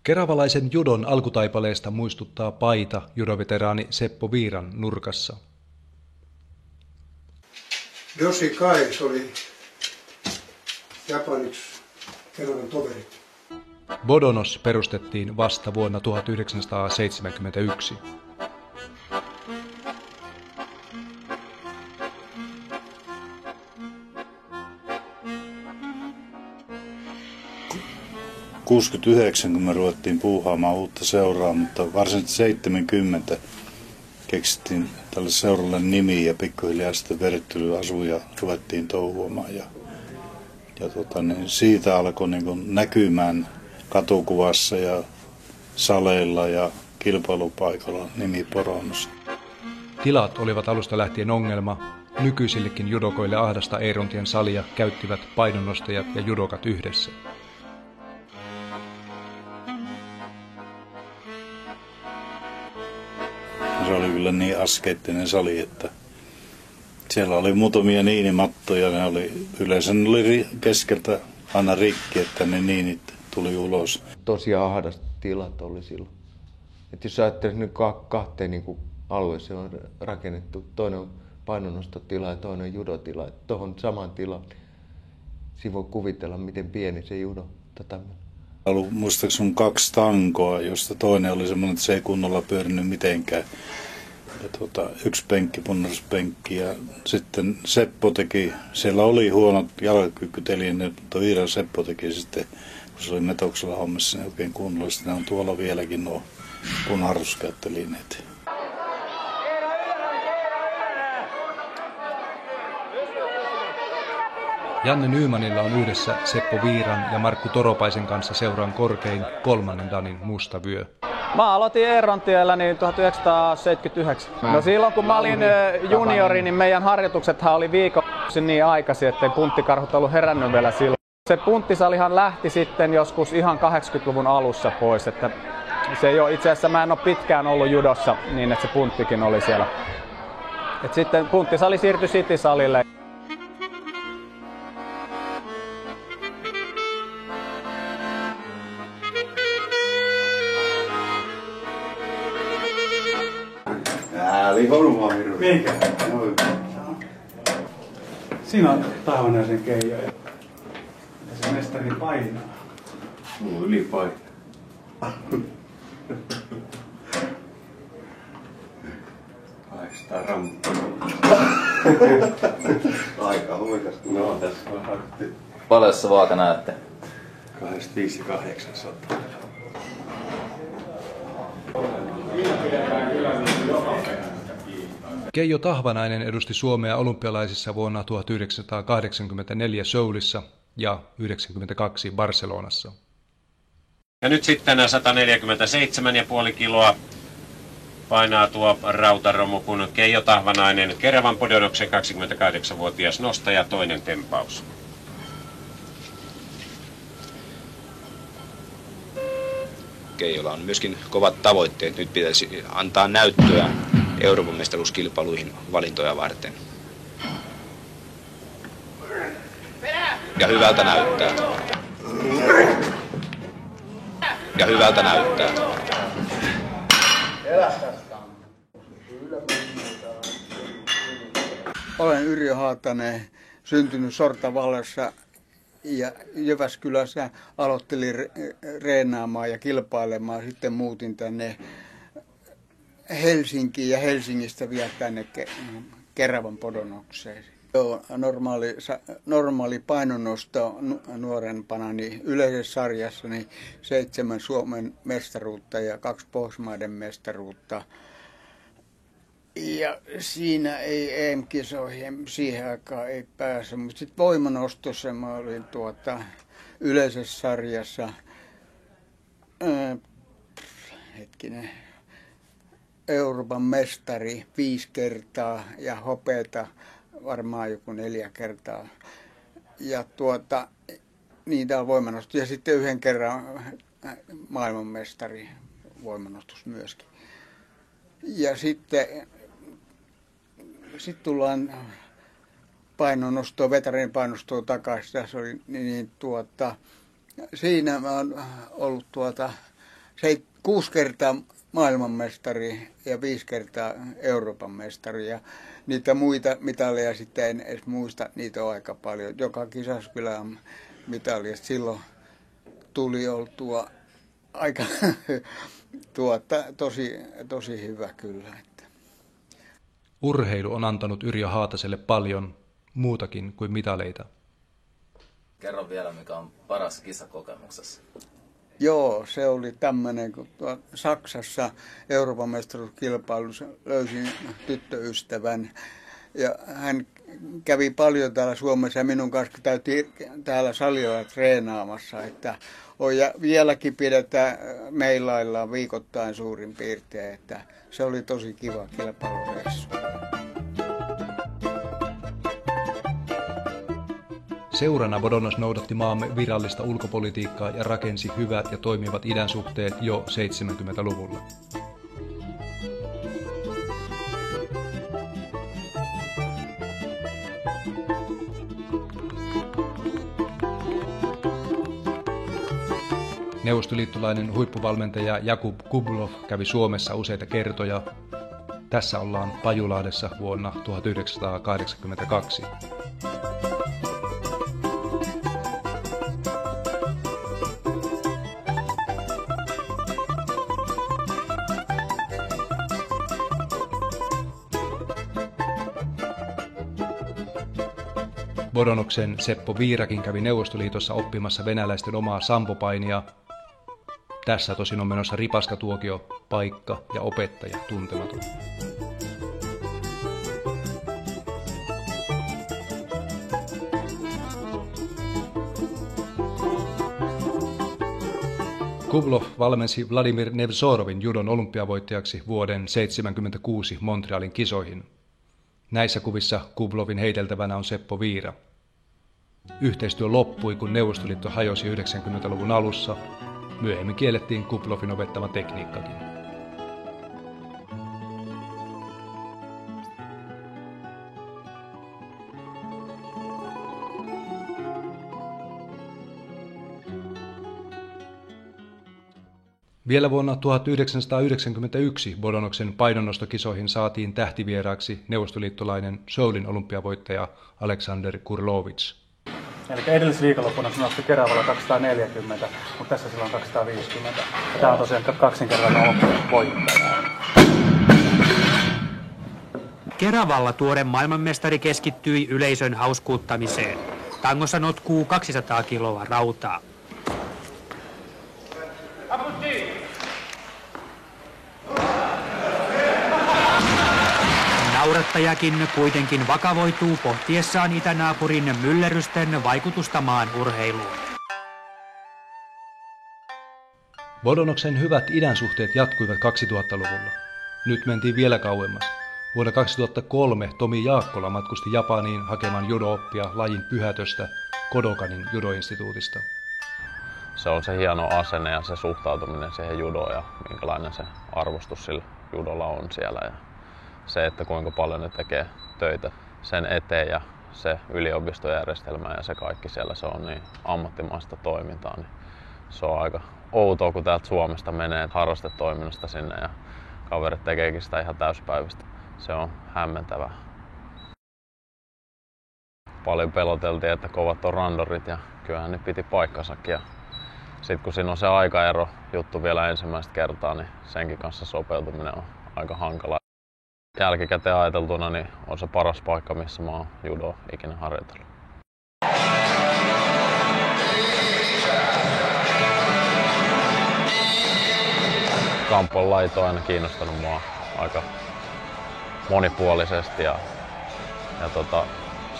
Keravalaisen judon alkutaipaleesta muistuttaa paita judoveteraani Seppo Viiran nurkassa. Yoshi Kais oli japaniksi Keravan toverit. Bodonos perustettiin vasta vuonna 1971. '69, kun me ruvettiin puuhaamaan uutta seuraa, mutta varsinaisesti 70 keksittiin tälle seuralle nimi ja pikkuhiljaa sitten verittelyasuja ruvettiin touhuamaan. Ja niin siitä alkoi niin näkymään katukuvassa ja saleilla ja kilpailupaikalla nimi Bodonos. Tilat olivat alusta lähtien ongelma. Nykyisillekin judokoille ahdasta Eirontien salia käyttivät painonnostajat ja judokat yhdessä. Se oli kyllä niin askeettinen sali, että siellä oli muutamia niinimattoja. Yleensä ne oli keskeltä aina rikki, että ne niinit tuli ulos. Tosiaan ahdas tilat oli silloin. Et jos ajattelee nyt kahteen niin alueeseen on rakennettu, toinen on painonnostotila ja toinen on judotila. Tuohon samaan tilaan siinä voi kuvitella, miten pieni se judo. Ollut muistaakseni 2 tankoa, josta toinen oli semmoinen, että se ei kunnolla pyörinyt mitenkään. Ja yksi penkki, punnaruspenkki ja sitten Seppo teki, siellä oli huonot jalkakykytelineet, mutta Viiran Seppo teki sitten, kun se oli Metoksella hommassa, niin oikein kunnollisesti. Ne on tuolla vieläkin nuo punnaruskäyttölineet. Janne Nymanilla on yhdessä Seppo Viiran ja Markku Toropaisen kanssa seuran korkein 3. danin musta vyö. Mä aloitin Eerontiellä niin 1979. No silloin kun mä olin juniori, niin meidän harjoituksethan oli viikon niin aikaisin, ettei punttikarhut ollut herännyt vielä silloin. Se punttisalihan lähti sitten joskus ihan 80-luvun alussa pois. Että se ei ole, itse asiassa mä en ole pitkään ollut judossa niin, että se punttikin oli siellä. Et sitten punttisali siirtyi City-salille. Oli horumaa Viru. Minkä? Siinä on Tahvanaisen Keijo ja se mestari painaa. Ylipainaa. Haistaa ramppu. Aika huikas. No, tässä on hartti. Paljon se vaaka näette? 25 ja 800. Keijo Tahvanainen edusti Suomea olympialaisissa vuonna 1984 Soulissa ja 1992 Barcelonassa. Ja nyt sitten 147,5 kiloa painaa tuo rautaromu, kun Keijo Tahvanainen Keravan Bodonoksen 28-vuotias nostaja, toinen tempaus. Keijolla on myöskin kovat tavoitteet. Nyt pitäisi antaa näyttöä Euroopan mestaruuskilpailuihin valintoja varten. Ja hyvältä näyttää. Ja hyvältä näyttää. Olen Yrjö Haatanen, syntynyt Sortavallassa ja Jyväskylässä aloittelin reenaamaan ja kilpailemaan. Sitten muutin tänne Helsinkiin ja Helsingistä vielä tänne Keravan Bodonokseen. Joo, normaali painonnosto nuorempana niin yleisessä sarjassa niin 7 Suomen mestaruutta ja 2 Pohjoismaiden mestaruutta. Ja siinä ei EM-kisoihin siihen aikaan ei pääse, mutta sitten voimanostossa mä olin yleisessä sarjassa Euroopan mestari 5 kertaa ja hopeata varmaan joku 4 kertaa. Ja niitä on voimanosto. Ja sitten 1 kerran maailmanmestari voimanostus myöskin. Ja sitten tullaan painonnostoon, veteranin painonnostoon takaisin. Tässä oli siinä mä oon ollut 6 kertaa maailmanmestari ja 5 kertaa Euroopan mestari. Ja niitä muita mitaleja sitten en edes muista, niitä on aika paljon. Joka kisassa kyllä on mitalia. Silloin tuli oltua aika tosi hyvä kyllä. Urheilu on antanut Yrjö Haataselle paljon muutakin kuin mitaleita. Kerro vielä, mikä on paras kisakokemuksessa. Joo, se oli tämmöinen, kun Saksassa Euroopan mestaruuskilpailussa löysin tyttöystävän. Ja hän kävi paljon täällä Suomessa ja minun kanssa täytyy täällä salilla treenaamassa. Että vieläkin pidetään meilaillaan viikoittain suurin piirtein. Että se oli tosi kiva kilpailureissu. Seurana Bodonos noudatti maamme virallista ulkopolitiikkaa ja rakensi hyvät ja toimivat idän suhteet jo 70-luvulla. Neuvostoliittolainen huippuvalmentaja Jakub Kublov kävi Suomessa useita kertoja. Tässä ollaan Pajulahdessa vuonna 1982. Bodonoksen Seppo Viirakin kävi Neuvostoliitossa oppimassa venäläisten omaa sampopainia. Tässä tosin on menossa ripaskatuokio, paikka ja opettaja tuntematon. Kublov valmensi Vladimir Nevzorovin judon olympiavoittajaksi vuoden 1976 Montrealin kisoihin. Näissä kuvissa Kublovin heiteltävänä on Seppo Viira. Yhteistyö loppui, kun Neuvostoliitto hajosi 90-luvun alussa. Myöhemmin kiellettiin Kublovin opettama tekniikkakin. Vielä vuonna 1991 Bodonoksen painonnostokisoihin saatiin tähtivieraaksi neuvostoliittolainen Soulin olympiavoittaja Aleksander Kurlovits. Eli edellisviikonloppuna se nosti Keravalla 240, mutta tässä sillä on 250. Tämä on tosiaan kaksinkertainen olympiavoittaja. Keravalla tuore maailmanmestari keskittyi yleisön hauskuuttamiseen. Tangossa notkuu 200 kiloa rautaa. Naurattajakin kuitenkin vakavoituu pohtiessaan itänaapurin myllerrysten vaikutusta maan urheiluun. Bodonoksen hyvät idän suhteet jatkuivat 2000-luvulla. Nyt mentiin vielä kauemmas. Vuonna 2003 Tomi Jaakkola matkusti Japaniin hakemaan judo-oppia lajin pyhätöstä Kodokanin judoinstituutista. Se on se hieno asenne ja se suhtautuminen siihen judoon ja minkälainen se arvostus sillä judolla on siellä. Ja se, että kuinka paljon ne tekee töitä sen eteen ja se yliopistojärjestelmä ja se kaikki siellä, se on niin ammattimaista toimintaa. Niin se on aika outoa, kun täältä Suomesta menee harrastetoiminnasta sinne ja kaverit tekeekin sitä ihan täyspäiväistä. Se on hämmentävää. Paljon peloteltiin, että kovat on randorit ja kyllähän ne piti paikkansakin. Sitten kun siinä on se aikaero juttu vielä ensimmäistä kertaa, niin senkin kanssa sopeutuminen on aika hankalaa. Jälkikäteen ajateltuna niin on se paras paikka, missä mä oon judoa ikinä harjoitellut. Kampon lajit on aina kiinnostanut mua aika monipuolisesti ja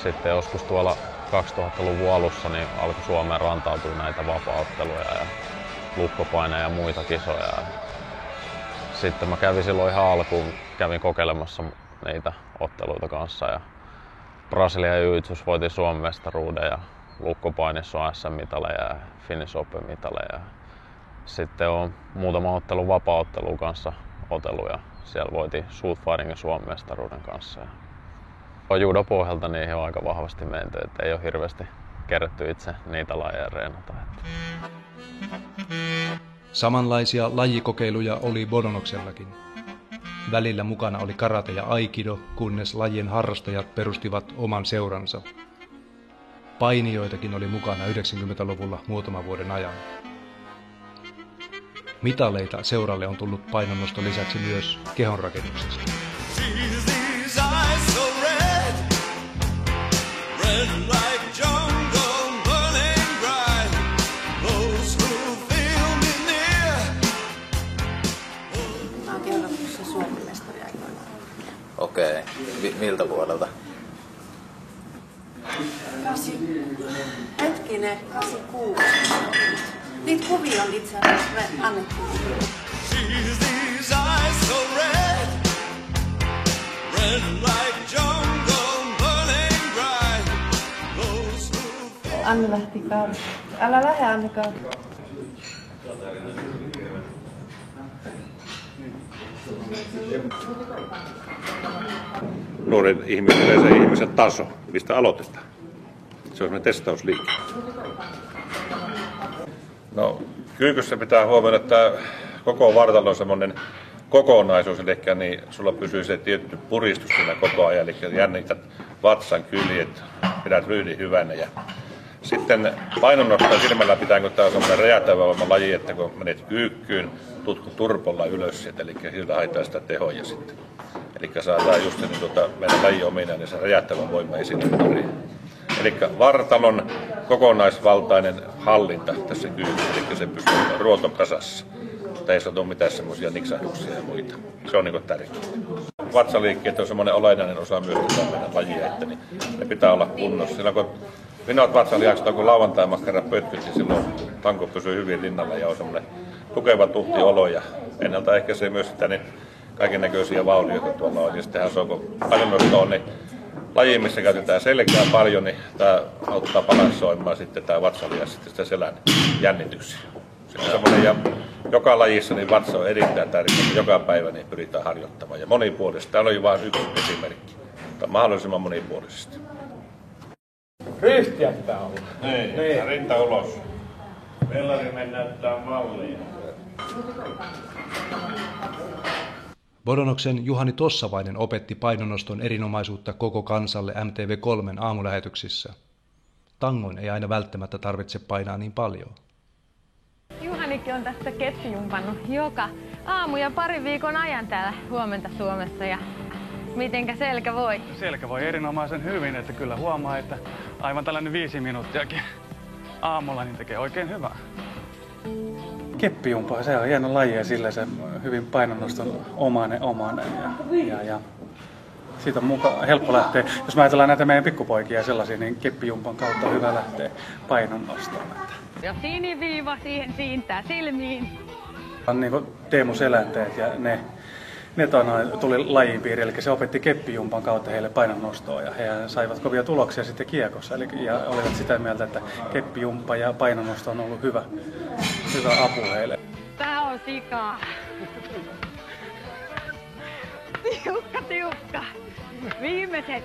sitten joskus tuolla 2000-luvun alussa niin alkoi Suomeen rantautua näitä vapaaotteluja ja lukkopaineja ja muita kisoja. Sitten mä kävin silloin ihan alkuun, kävin kokeilemassa niitä otteluita kanssa ja Brasilian jiu-jitsussa voitin Suomen mestaruuden ja lukkopainissa on SM-mitaleja ja Finnish Open-mitaleja. Sitten on muutama ottelu vapaa-ottelun kanssa otellut ja siellä voitin shootfightingin Suomen mestaruuden kanssa. Judo-pohjalta niihin on aika vahvasti menty, että ei ole hirveästi kerätty itse niitä lajeja reenata. Samanlaisia lajikokeiluja oli Bodonoksellakin. Välillä mukana oli karate ja aikido, kunnes lajien harrastajat perustivat oman seuransa. Painijoitakin oli mukana 90-luvulla muutaman vuoden ajan. Mitaleita seuralle on tullut painonnoston lisäksi myös kehonrakennuksesta. Okei. Miltä vuodelta? 86. Niitä kuvia on itse asiassa me annettiin. Anni lähti kautta. Älä lähde, Anni kautta. Nuoren ihmisen se ihmisen taso, mistä aloitetaan. Se on semmoinen testausliike. No, kyykyssä pitää huomioida, että koko vartalo on semmoinen kokonaisuus, eli niin sulla pysyy se tietty puristus siinä koko ajan, eli jännität vatsan kyljet, pidät ryhdin hyvänä. Ja sitten painonnostoa silmällä pitää, kun tämä on semmoinen räjähtävä laji, että kun menet kyykkyyn, tutku turpolla ylös, eli siltä haittaa sitä tehoja sitten. Eli saadaan just niin meidän lajin ominainen se räjähtävä voima esille. Eli vartalon kokonaisvaltainen hallinta tässä kyykyssä, eli se pystyy ruoton kasassa. Mutta ei saa mitään semmoisia niksahduksia ja muita. Se on niin tärkeää. Vatsaliikkeet on semmoinen olennainen osa myös tätä meidän lajia, että niin ne pitää olla kunnossa. Silloin kun minä olet vatsalihakset, kun lauantai-maskara pötkyt, niin silloin tanko pysyy hyvin rinnalla ja on semmoinen tukeva tuhti olo ja ennaltaehkäisee myös sitä niin kaiken näköisiä vaurioita tuolla on. Ja sittenhän se on, kun painonnosto on, niin laji, missä käytetään selkää paljon, niin tämä auttaa balansoimaan sitten tämä vatsalihas sitten sitä selän jännityksiä. Se on semmoinen, ja joka lajissa niin vatsa on erittäin tärkeä, joka päivä niin pyritään harjoittamaan. Ja monipuolisesti. Täällä on vain yksi esimerkki, mutta mahdollisimman monipuolisesti. Ryhtiä pitää olla. Niin. Rinta ulos. Mellarimen näyttää mallia. Bodonoksen Juhani Tossavainen opetti painonnoston erinomaisuutta koko kansalle MTV3 aamulähetyksissä. Tangon ei aina välttämättä tarvitse painaa niin paljon. Juhanikin on tästä ketjujumpannut joka aamu ja parin viikon ajan täällä Huomenta Suomessa. Ja mitenkä selkä voi? Selkä voi erinomaisen hyvin, että kyllä huomaa, että aivan tällainen 5 minuuttiakin aamulla niin tekee oikein hyvää. Keppijumpa, se on hieno laji ja sillä se hyvin painonnoston omainen ja siitä on helppo lähteä. Jos mä ajatellaan näitä meidän pikkupoikia ja sellaisia, niin keppijumpan kautta on hyvä lähteä painonnostoon. Ja siniviiva siihen siintää silmiin. On niin kuin Teemu Selänteet ja ne tuli lajin piiriin, eli se opetti keppijumpan kautta heille painonnostoa ja he saivat kovia tuloksia sitten kiekossa ja olivat sitä mieltä, että keppijumppa ja painonnosto on ollut hyvä apu heille. Tää on sikaa. Tiukka. Viimeiset.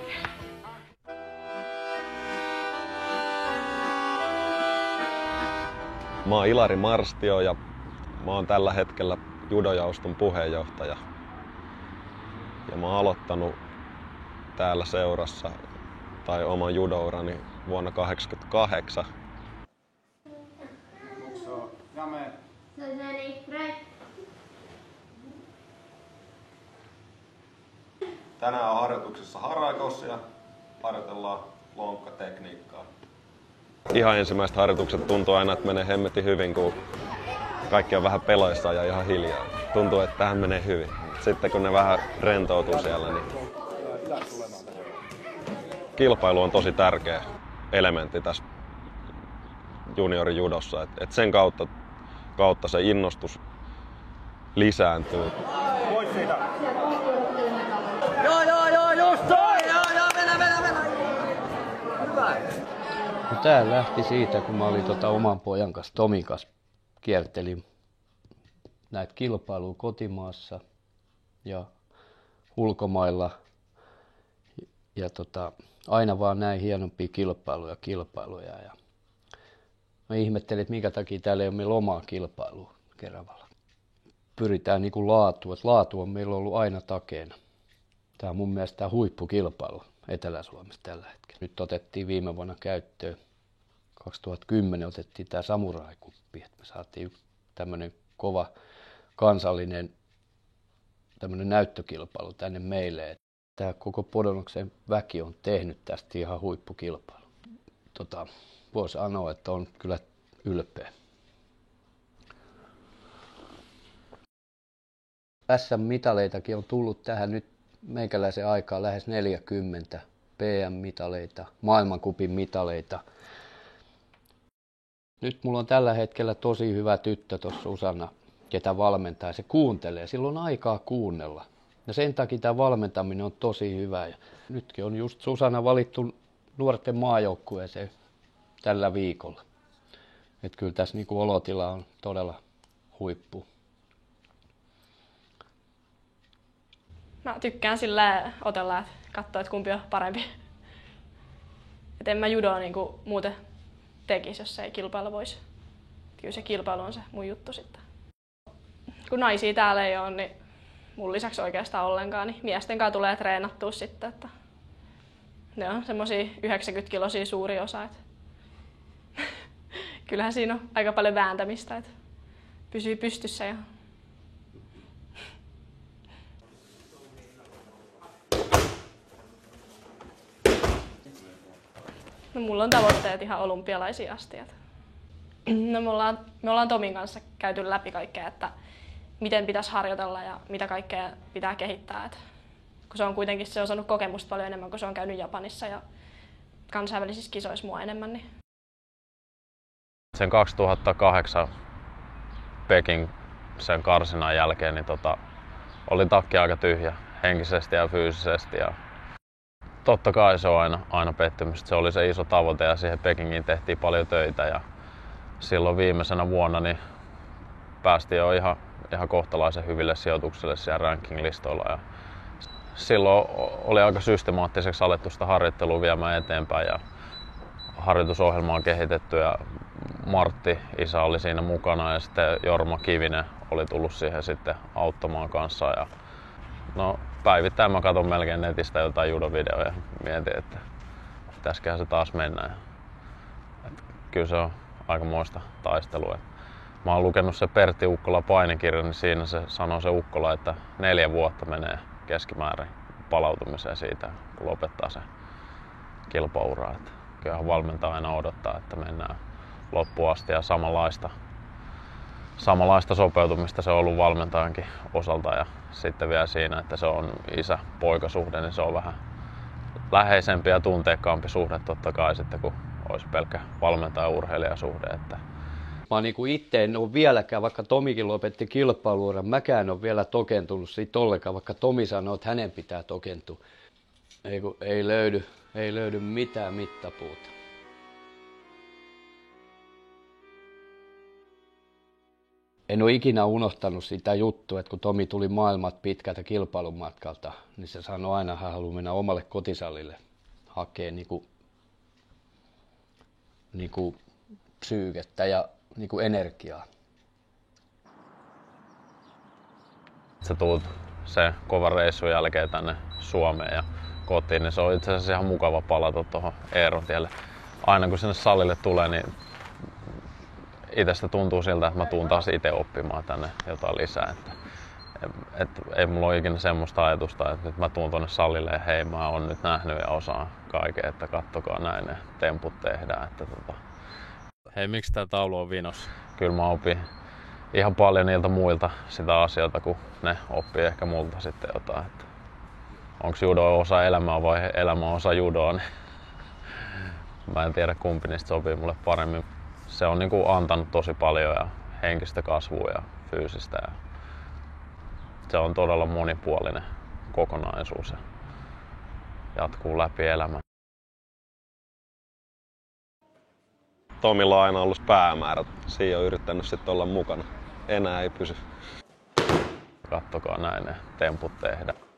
Mä oon Ilari Marstio ja mä oon tällä hetkellä judojaoston puheenjohtaja. Ja mä oon aloittanut täällä seurassa tai oman judourani vuonna 1988. Tänään on harjoituksessa Harakos ja harjoitellaan lonkkatekniikkaa. Ihan ensimmäiset harjoitukset tuntuu aina, että menee hemmetin hyvin, kun kaikki on vähän peloissaan ja ihan hiljaa. Tuntuu, että tähän menee hyvin. Sitten kun ne vähän rentoutuu siellä, niin kilpailu on tosi tärkeä elementti tässä juniorijudossa. Et sen kautta se innostus lisääntyy. Pois siitä! Joo, just toi! Joo, mennä! Hyvä! No, tää lähti siitä, kun mä olin oman pojan kanssa, Tomin kanssa, kiertelin näitä kilpailuja kotimaassa ja ulkomailla. Ja aina vaan näin hienompia kilpailuja. Ja mä ihmettelin, että minkä takia täällä ei ole meillä omaa kilpailua Keravalla. Pyritään niin kuin laatuun, että laatu on meillä ollut aina takeena. Tämä on mun mielestä tämä huippukilpailu Etelä-Suomessa tällä hetkellä. Nyt otettiin viime vuonna käyttöön, 2010 otettiin tämä Samurai-kuppi, että me saatiin tämmöinen kova kansallinen tämmöinen näyttökilpailu tänne meille. Tämä koko Podonoksen väki on tehnyt tästä ihan huippukilpailu. Voisi sanoa, että on kyllä ylpeä. SM-mitaleitakin on tullut tähän nyt meikäläisen aikaan lähes 40. PM-mitaleita, maailmankupin mitaleita. Nyt mulla on tällä hetkellä tosi hyvä tyttö tuossa Susanna, ketä valmentaa. Se kuuntelee, silloin on aikaa kuunnella. Ja sen takia tämä valmentaminen on tosi hyvä. Ja nytkin on just Susanna valittu nuorten maajoukkueeseen tällä viikolla. Et kyllä tässä niinku olotila on todella huippu. Mä tykkään sillä otella, että katsoo, että kumpi on parempi. Et en mä judoa niinku muuten tekisi, jos ei kilpailu voisi. Kyllä se kilpailu on se mun juttu sitten. Kun naisia täällä ei ole, niin mun lisäksi oikeastaan ollenkaan, niin miesten kanssa tulee treenattua sitten. Että ne on semmosia 90-kilosia suuri osa. Että kyllähän siinä on aika paljon vääntämistä, että pysyy pystyssä. Ja no, mulla on tavoitteet ihan olympialaisiin asti. No, me ollaan Tomin kanssa käyty läpi kaikkea, että miten pitäisi harjoitella ja mitä kaikkea pitää kehittää. Et kun se on kuitenkin se on saanut kokemusta paljon enemmän, kun se on käynyt Japanissa ja kansainvälisissä kisoissa mua enemmän. Niin. Sen 2008 Peking sen karsinan jälkeen niin oli takki aika tyhjä henkisesti ja fyysisesti. Ja totta kai se on aina pettymys. Se oli se iso tavoite ja siihen Pekingiin tehtiin paljon töitä. Ja silloin viimeisenä vuonna niin päästiin jo ihan kohtalaisen hyville sijoituksille siellä ranking-listoilla. Ja silloin oli aika systemaattiseksi alettu sitä harjoittelua viemään eteenpäin ja harjoitusohjelma on kehitetty ja Martti, isä, oli siinä mukana ja sitten Jorma Kivinen oli tullut siihen sitten auttamaan kanssa. Ja no, päivittäin mä katson melkein netistä jotain judovideoja ja mietin, että pitäisiköhän se taas mennä. Kyllä se on aikamoista taistelua. Mä oon lukenut se Pertti Ukkola painikirjan, niin siinä se sanoo se Ukkola, että 4 vuotta menee keskimäärin palautumiseen siitä, kun lopettaa se kilpaura. Että kyllähän valmentaja aina odottaa, että mennään loppuun asti ja samanlaista sopeutumista se on ollut valmentajankin osalta ja sitten vielä siinä, että se on isä-poikasuhde, niin se on vähän läheisempi ja tunteikkaampi suhde totta kai sitten, kun olisi pelkkä valmentaja-urheilijasuhde. Että mä niinku itse en ole vieläkään, vaikka Tomikin lopetti kilpailuuran, mäkään en ole vielä tokentunut siitä ollenkaan, vaikka Tomi sanoo, että hänen pitää tokentua. Ei löydy mitään mittapuuta. En ole ikinä unohtanut sitä juttua, että kun Tomi tuli maailmat pitkältä kilpailumatkalta, niin se sanoi aina, että hän haluaa mennä omalle kotisalille hakea niinku psyykettä ja niinku energiaa. Sä tuut sen kovan reissun jälkeen tänne Suomeen ja kotiin, niin se on itse asiassa ihan mukava palata tuohon Eeron tielle. Aina kun sinne salille tulee, niin itsestä tuntuu siltä, että mä tuun taas itse oppimaan tänne jotain lisää. ei mulla ole ikinä semmoista ajatusta, että nyt mä tuun tonne salille ja hei, mä oon nyt nähnyt ja osaan kaiken, että kattokaa näin ne temput tehdään. Että Hei, miksi tää taulu on vinossa? Kyllä mä opin ihan paljon niiltä muilta sitä asioita, kun ne oppii ehkä multa sitten jotain. Että onko judo osa elämää vai elämä osa judoa, niin mä en tiedä kumpi niistä sopii mulle paremmin. Se on niin kuin antanut tosi paljon ja henkistä kasvua ja fyysistä. Ja se on todella monipuolinen kokonaisuus ja jatkuu läpi elämän. Tomilla on aina ollut päämäärä. Siinä on yrittänyt sitten olla mukana. Enää ei pysy. Kattokaa näin ne temput tehdään.